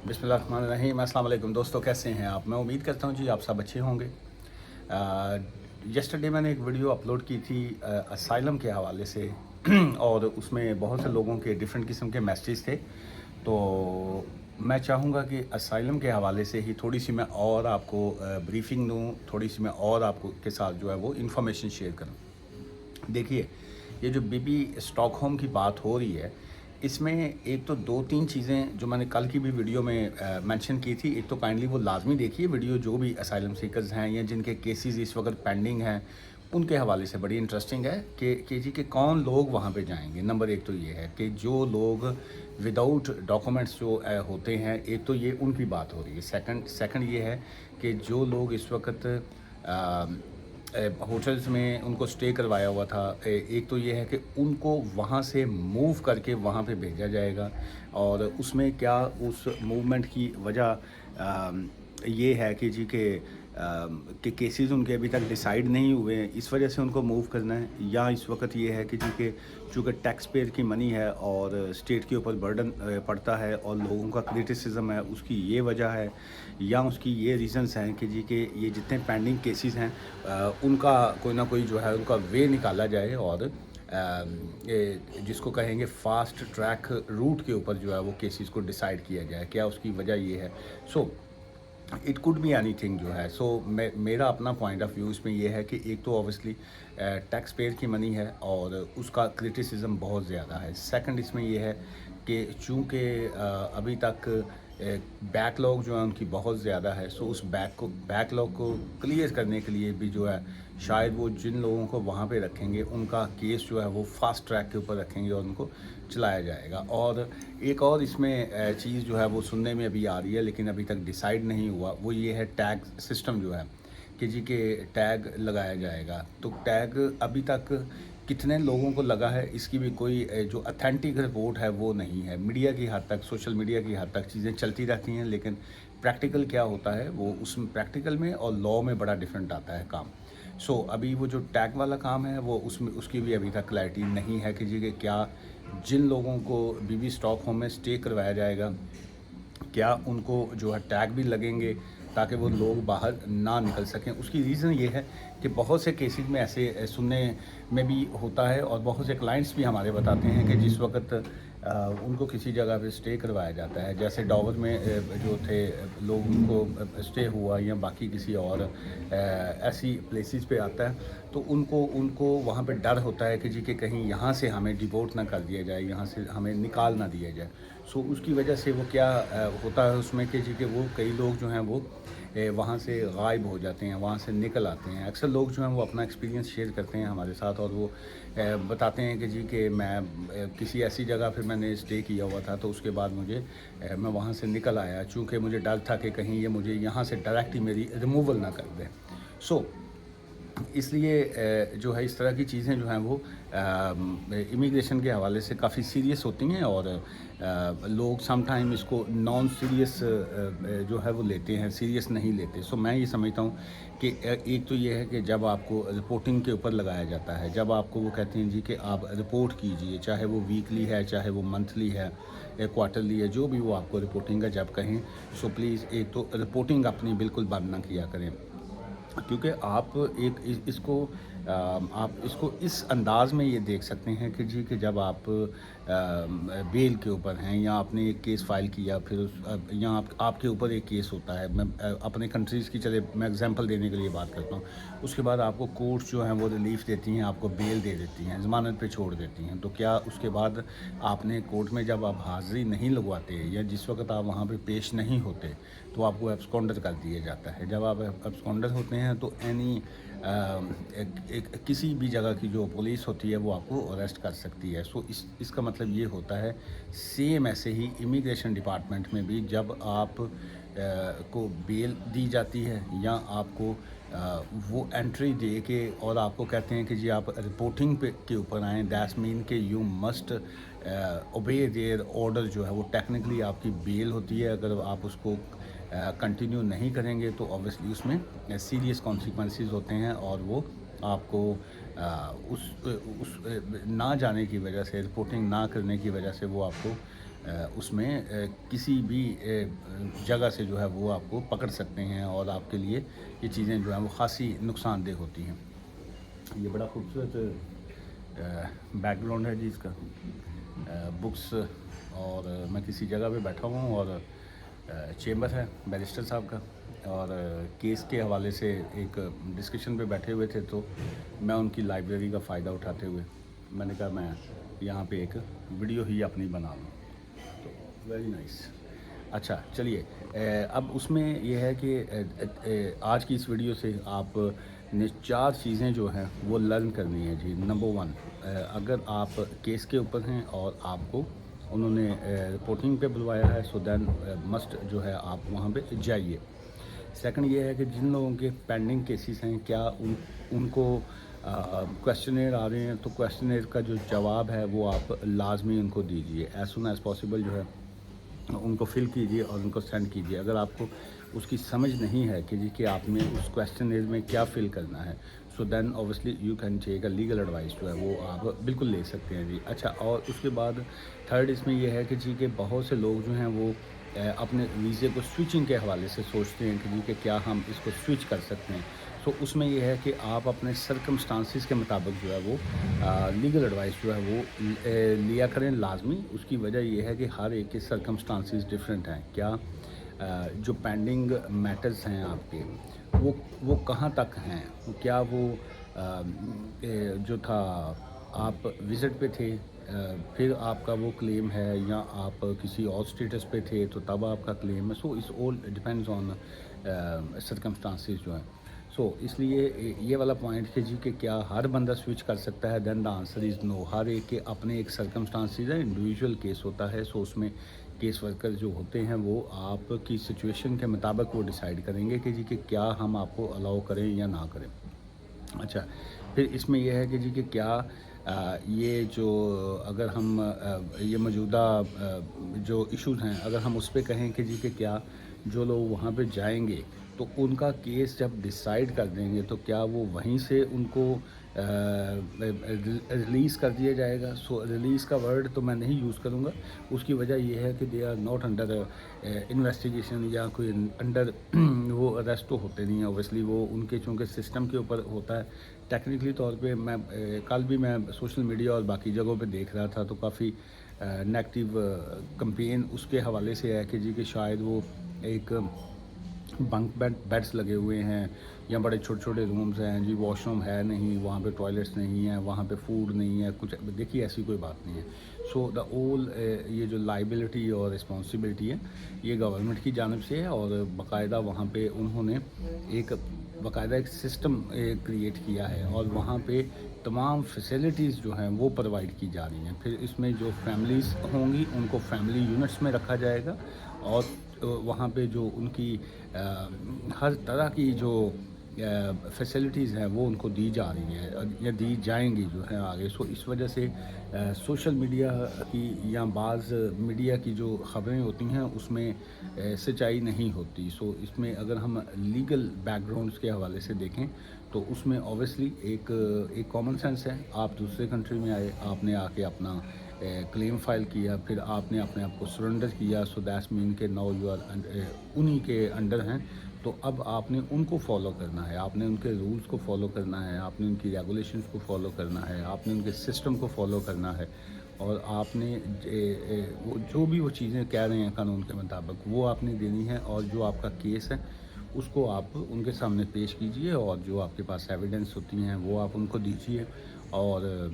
बिस्मिल्लाहिर्रहमानिर्रहीम। अस्सलाम वालेकुम दोस्तों, कैसे हैं आप? मैं उम्मीद करता हूँ जी आप सब अच्छे होंगे। यस्टरडे मैंने एक वीडियो अपलोड की थी असाइलम के हवाले से और उसमें बहुत से लोगों के डिफरेंट किस्म के मैसेज थे। तो मैं चाहूँगा कि असाइलम के हवाले से ही थोड़ी सी मैं और आपको ब्रीफिंग दूँ, थोड़ी सी मैं और आपको के साथ जो है वो इन्फॉर्मेशन शेयर करूँ। देखिए, ये जो बीबी स्टॉकहोम की बात हो रही है, इसमें एक तो 2-3 चीज़ें जो मैंने कल की भी वीडियो में मेंशन की थी। एक तो काइंडली वो लाज़मी देखिए वीडियो, जो भी असाइलम सीकर्स हैं या जिनके केसेस इस वक्त पेंडिंग हैं, उनके हवाले से बड़ी इंटरेस्टिंग है कि जी के कौन लोग वहाँ पे जाएंगे। नंबर एक तो ये है कि जो लोग विदाउट डॉक्यूमेंट्स जो होते हैं, एक तो ये उनकी बात हो रही है। सेकंड ये है कि जो लोग इस वक्त होटल्स में उनको स्टे करवाया हुआ था, एक तो ये है कि उनको वहाँ से मूव करके वहाँ पे भेजा जाएगा। और उसमें क्या उस मूवमेंट की वजह ये है कि जी के केसेस उनके अभी तक डिसाइड नहीं हुए हैं, इस वजह से उनको मूव करना है। या इस वक्त ये है कि जी के चूँकि टैक्स पेयर की मनी है और स्टेट के ऊपर बर्डन पड़ता है और लोगों का क्रिटिसिज्म है, उसकी ये वजह है। या उसकी ये रीज़न्स हैं कि जी के ये जितने पेंडिंग केसेस हैं उनका कोई ना कोई जो है उनका वे निकाला जाए और जिसको कहेंगे फास्ट ट्रैक रूट के ऊपर जो है वो केसेस को डिसाइड किया जाए। क्या उसकी वजह ये है? So it could be anything जो है। सो मेरा अपना पॉइंट ऑफ व्यू इसमें यह है कि एक तो ऑब्वियसली टैक्स पेयर की मनी है और उसका क्रिटिसिज्म बहुत ज़्यादा है। सेकंड इसमें यह है कि चूँकि अभी तक बैकलॉग जो है उनकी बहुत ज़्यादा है। सो उस बैकलॉग को क्लियर करने के लिए भी जो है शायद वो जिन लोगों को वहाँ पे रखेंगे उनका केस जो है वो फास्ट ट्रैक के ऊपर रखेंगे और उनको चलाया जाएगा। और एक और इसमें चीज़ जो है वो सुनने में अभी आ रही है लेकिन अभी तक डिसाइड नहीं हुआ, वो ये है टैग सिस्टम जो है कि जी के टैग लगाया जाएगा। तो टैग अभी तक कितने लोगों को लगा है इसकी भी कोई जो अथेंटिक रिपोर्ट है वो नहीं है। मीडिया की हद तक, सोशल मीडिया की हद तक चीज़ें चलती रहती हैं, लेकिन प्रैक्टिकल क्या होता है वो उसमें प्रैक्टिकल में और लॉ में बड़ा डिफरेंट आता है काम। सो अभी वो जो टैग वाला काम है वो उसमें उसकी भी अभी तक क्लैरिटी नहीं है कि जी कि क्या जिन लोगों को बीबी स्टॉकहोम में स्टे करवाया जाएगा, क्या उनको जो है टैग भी लगेंगे ताकि वो लोग बाहर ना निकल सकें। उसकी रीज़न ये है कि बहुत से केसेस में ऐसे सुनने में भी होता है और बहुत से क्लाइंट्स भी हमारे बताते हैं कि जिस वक्त उनको किसी जगह पे स्टे करवाया जाता है, जैसे डॉवर में जो थे लोग उनको स्टे हुआ या बाकी किसी और ऐसी प्लेसेस पे आता है, तो उनको वहाँ पे डर होता है कि जी कि कहीं यहाँ से हमें डिपोर्ट ना कर दिया जाए, यहाँ से हमें निकाल ना दिया जाए। सो उसकी वजह से वो क्या होता है उसमें कि जी कि वो कई लोग जो हैं वो वहाँ से गायब हो जाते हैं, वहाँ से निकल आते हैं। अक्सर लोग जो हैं वो अपना एक्सपीरियंस शेयर करते हैं हमारे साथ और वो बताते हैं कि जी कि मैं किसी ऐसी जगह पे मैंने स्टे किया हुआ था, तो उसके बाद मुझे मैं वहाँ से निकल आया चूँकि मुझे डर था कि कहीं ये मुझे यहाँ से डायरेक्ट ही मेरी रिमूवल ना कर दें। सो इसलिए जो है इस तरह की चीज़ें जो हैं वो इमिग्रेशन के हवाले से काफ़ी सीरियस होती हैं और लोग सम टाइम इसको नॉन सीरियस जो है वो लेते हैं, सीरियस नहीं लेते। सो मैं ये समझता हूँ कि एक तो ये है कि जब आपको रिपोर्टिंग के ऊपर लगाया जाता है, जब आपको वो कहते हैं जी कि आप रिपोर्ट कीजिए, चाहे वो वीकली है, चाहे वो मंथली है, क्वार्टरली है, जो भी वो आपको रिपोर्टिंग का जब कहें, सो प्लीज़ एक तो रिपोर्टिंग अपनी बिल्कुल बंद ना किया करें। क्योंकि आप आप इसको इस अंदाज में ये देख सकते हैं कि जी कि जब आप बेल के ऊपर हैं या आपने एक केस फाइल किया, फिर या आपके ऊपर एक केस होता है। मैं अपने कंट्रीज़ की चले मैं एग्जांपल देने के लिए बात करता हूँ। उसके बाद आपको कोर्ट्स जो हैं वो रिलीफ देती हैं, आपको बेल दे देती हैं, ज़मानत पे छोड़ देती हैं। तो क्या उसके बाद आपने कोर्ट में जब आप हाज़िरी नहीं लगवाते या जिस वक्त आप वहाँ पे पेश नहीं होते, तो आपको एब्सकॉन्डर कर दिया जाता है। जब आप एब्सकॉन्डर होते हैं तो किसी भी जगह की जो पुलिस होती है वो आपको अरेस्ट कर सकती है। सो इसका मतलब ये होता है सेम ऐसे ही इमिग्रेशन डिपार्टमेंट में भी जब आप को बेल दी जाती है या आपको वो एंट्री दे के और आपको कहते हैं कि जी आप रिपोर्टिंग पे के ऊपर आएँ, दैट्स मीन कि यू मस्ट ओबे देयर ऑर्डर, जो है वो टेक्निकली आपकी बेल होती है। अगर आप उसको कंटिन्यू नहीं करेंगे तो ऑब्वियसली उसमें सीरियस कॉन्सिक्वेंसेस होते हैं और वो आपको उस ना जाने की वजह से, रिपोर्टिंग ना करने की वजह से वो आपको اس میں کسی بھی جگہ سے جو ہے وہ آپ کو پکڑ سکتے ہیں اور آپ کے لیے یہ چیزیں جو ہیں وہ خاصی نقصان دہ ہوتی ہیں. یہ بڑا خوبصورت بیک گراؤنڈ ہے جی اس کا، بکس، اور میں کسی جگہ پہ بیٹھا ہوا ہوں اور چیمبر ہے بیرسٹر صاحب کا، اور کیس کے حوالے سے ایک ڈسکشن پہ بیٹھے ہوئے تھے. تو میں ان کی لائبریری کا فائدہ اٹھاتے ہوئے میں نے کہا میں یہاں پہ ایک ویڈیو ہی اپنی بنا لوں. تو ویری نائس. اچھا چلیے، اب اس میں یہ ہے کہ آج کی اس ویڈیو سے آپ نے 4 چیزیں جو ہیں وہ لرن کرنی ہے جی. نمبر 1، اگر آپ کیس کے اوپر ہیں اور آپ کو انہوں نے رپورٹنگ پہ بلوایا ہے، سو دین مسٹ جو ہے آپ وہاں پہ جائیے. سیکنڈ یہ ہے کہ جن لوگوں کے پینڈنگ کیسز ہیں، کیا ان کو کویسچنیر آ رہے ہیں، تو کویسچنیر کا جو جواب ہے وہ آپ لازمی ان کو دیجیے. ایز سون ایز پاسبل جو ہے ان کو فل کیجیے اور ان کو سینڈ کیجیے. اگر آپ کو اس کی سمجھ نہیں ہے کہ جی کہ آپ نے اس کویسچنیر میں کیا فل کرنا ہے، so then obviously you can take a legal advice جو ہے وہ آپ بالکل لے سکتے ہیں جی. اچھا، اور اس کے بعد تھرڈ اس میں یہ ہے کہ جی کہ بہت سے لوگ جو ہیں وہ اپنے ویزے کو سوئچنگ کے حوالے سے سوچتے ہیں کہ جی کہ کیا ہم اس کو سوئچ کر سکتے ہیں. تو اس میں یہ ہے کہ آپ اپنے سرکمسٹانسز کے مطابق جو ہے وہ لیگل ایڈوائس جو ہے وہ لیا کریں لازمی. اس کی وجہ یہ ہے کہ ہر ایک کے سرکمسٹانسز ڈفرینٹ ہیں. کیا جو پینڈنگ میٹرز ہیں آپ کے وہ کہاں تک ہیں، کیا وہ جو تھا آپ وزٹ پہ تھے پھر آپ کا وہ کلیم ہے، یا آپ کسی اور اسٹیٹس پہ تھے تو تب آپ کا کلیم ہے. So it's all depends on circumstances جو ہیں. سو اس لیے یہ والا پوائنٹ کہ جی کہ کیا ہر بندہ سوئچ کر سکتا ہے، دین دا آنسر از نو. ہر ایک کے اپنے ایک سرکمسٹانسز ہے، انڈیویجول کیس ہوتا ہے. سو اس میں کیس ورکر جو ہوتے ہیں وہ آپ کی سچویشن کے مطابق وہ ڈیسائیڈ کریں گے کہ جی کہ کیا ہم آپ کو الاؤ کریں یا نہ کریں. اچھا، پھر اس میں یہ ہے کہ جی کہ کیا یہ جو اگر ہم یہ موجودہ جو ایشوز ہیں اگر ہم اس پہ کہیں کہ جی کہ کیا جو لوگ وہاں پہ جائیں گے تو ان کا کیس جب ڈیسائیڈ کر دیں گے تو کیا وہ وہیں سے ان کو ریلیز کر دیا جائے گا. سو ریلیز کا ورڈ تو میں نہیں یوز کروں گا. اس کی وجہ یہ ہے کہ they are not under investigation یا کوئی انڈر وہ اریسٹ تو ہوتے نہیں ہیں. اوبیسلی وہ ان کے چونکہ سسٹم کے اوپر ہوتا ہے. ٹیکنیکلی طور پہ میں کل بھی میں سوشل میڈیا اور باقی جگہوں پہ دیکھ رہا تھا تو کافی نیگیٹو کمپین اس کے حوالے سے ہے کہ جی کہ شاید وہ ایک بنک بیڈس لگے ہوئے ہیں یا بڑے چھوٹے چھوٹے رومز ہیں جی، واش روم ہے نہیں وہاں پہ، ٹوائلٹس نہیں ہیں وہاں پہ، فوڈ نہیں ہے کچھ. دیکھیے ایسی کوئی بات نہیں ہے. سو دا اول یہ جو لائبلٹی اور رسپانسبلٹی ہے یہ گورنمنٹ کی جانب سے ہے، اور باقاعدہ وہاں پہ انہوں نے ایک باقاعدہ ایک سسٹم کریٹ کیا ہے اور وہاں پہ تمام فیسلٹیز جو ہیں وہ پرووائڈ کی جا رہی ہیں. پھر اس میں جو فیملیز ہوں گی ان کو فیملی یونٹس میں رکھا جائے گا، اور وہاں پہ جو ان کی ہر طرح کی جو فیسلٹیز ہیں وہ ان کو دی جا رہی ہیں یا دی جائیں گی جو ہے آگے. سو اس وجہ سے سوشل میڈیا کی یا بعض میڈیا کی جو خبریں ہوتی ہیں اس میں سچائی نہیں ہوتی. سو اس میں اگر ہم لیگل بیک گراؤنڈس کے حوالے سے دیکھیں تو اس میں اوبیسلی ایک کامن سینس ہے. آپ دوسرے کنٹری میں آئے، آپ نے آ کے اپنا کلیم فائل کیا، پھر آپ نے اپنے آپ کو سرنڈر کیا. سو دیٹس مین کہ ناؤ یو آر انہی کے انڈر ہیں. تو اب آپ نے ان کو فالو کرنا ہے، آپ نے ان کے رولز کو فالو کرنا ہے، آپ نے ان کی ریگولیشنز کو فالو کرنا ہے، آپ نے ان کے سسٹم کو فالو کرنا ہے، اور آپ نے جو بھی وہ چیزیں کہہ رہے ہیں قانون کے مطابق وہ آپ نے دینی ہے. اور جو آپ کا کیس ہے اس کو آپ ان کے سامنے پیش کیجئے، اور جو آپ کے پاس ایویڈنس ہوتی ہیں وہ آپ ان کو دیجیے. اور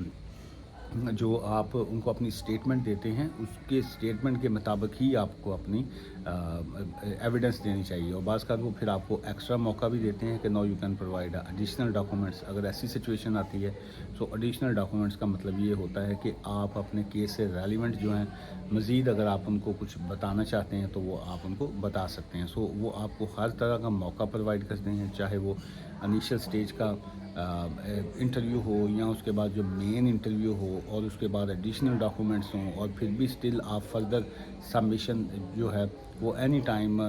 جو آپ ان کو اپنی سٹیٹمنٹ دیتے ہیں اس کے سٹیٹمنٹ کے مطابق ہی آپ کو اپنی ایویڈنس دینی چاہیے. اور بعض کا وہ پھر آپ کو ایکسٹرا موقع بھی دیتے ہیں کہ no you can provide additional documents. اگر ایسی سچویشن آتی ہے سو ایڈیشنل ڈاکومنٹس کا مطلب یہ ہوتا ہے کہ آپ اپنے کیس سے ریلیونٹ جو ہیں مزید اگر آپ ان کو کچھ بتانا چاہتے ہیں تو وہ آپ ان کو بتا سکتے ہیں. سو وہ آپ کو ہر طرح کا موقع پرووائڈ کرتے ہیں، چاہے وہ انیشل سٹیج کا انٹرویو ہو یا اس کے بعد جو مین انٹرویو ہو، اور اس کے بعد ایڈیشنل ڈاکومنٹس ہوں، اور پھر بھی سٹل آپ فردر سبمیشن جو ہے وہ اینی ٹائم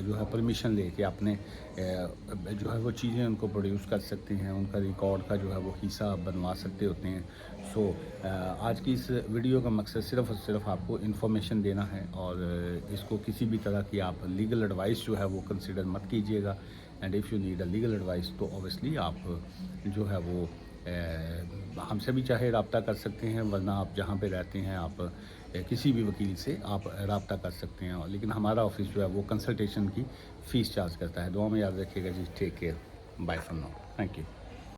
جو ہے پرمیشن لے کے اپنے جو ہے وہ چیزیں ان کو پروڈیوس کر سکتے ہیں. ان کا ریکارڈ کا جو ہے وہ حصہ بنوا سکتے ہوتے ہیں. सो आज की इस वीडियो का मकसद सिर्फ़ और सिर्फ आपको इन्फॉर्मेशन देना है, और इसको किसी भी तरह की आप लीगल एडवाइस जो है वो कंसिडर मत कीजिएगा। And if you need a legal advice तो ऑब्वियसली आप जो है वो हमसे भी चाहे रब्ता कर सकते हैं, वरना आप जहाँ पे रहते हैं आप किसी भी वकील से आप रब्ता कर सकते हैं। लेकिन हमारा ऑफिस जो है वो कंसल्टेशन की फ़ीस चार्ज करता है। दुआ में याद रखिएगा जी। Take care, bye for now, thank you.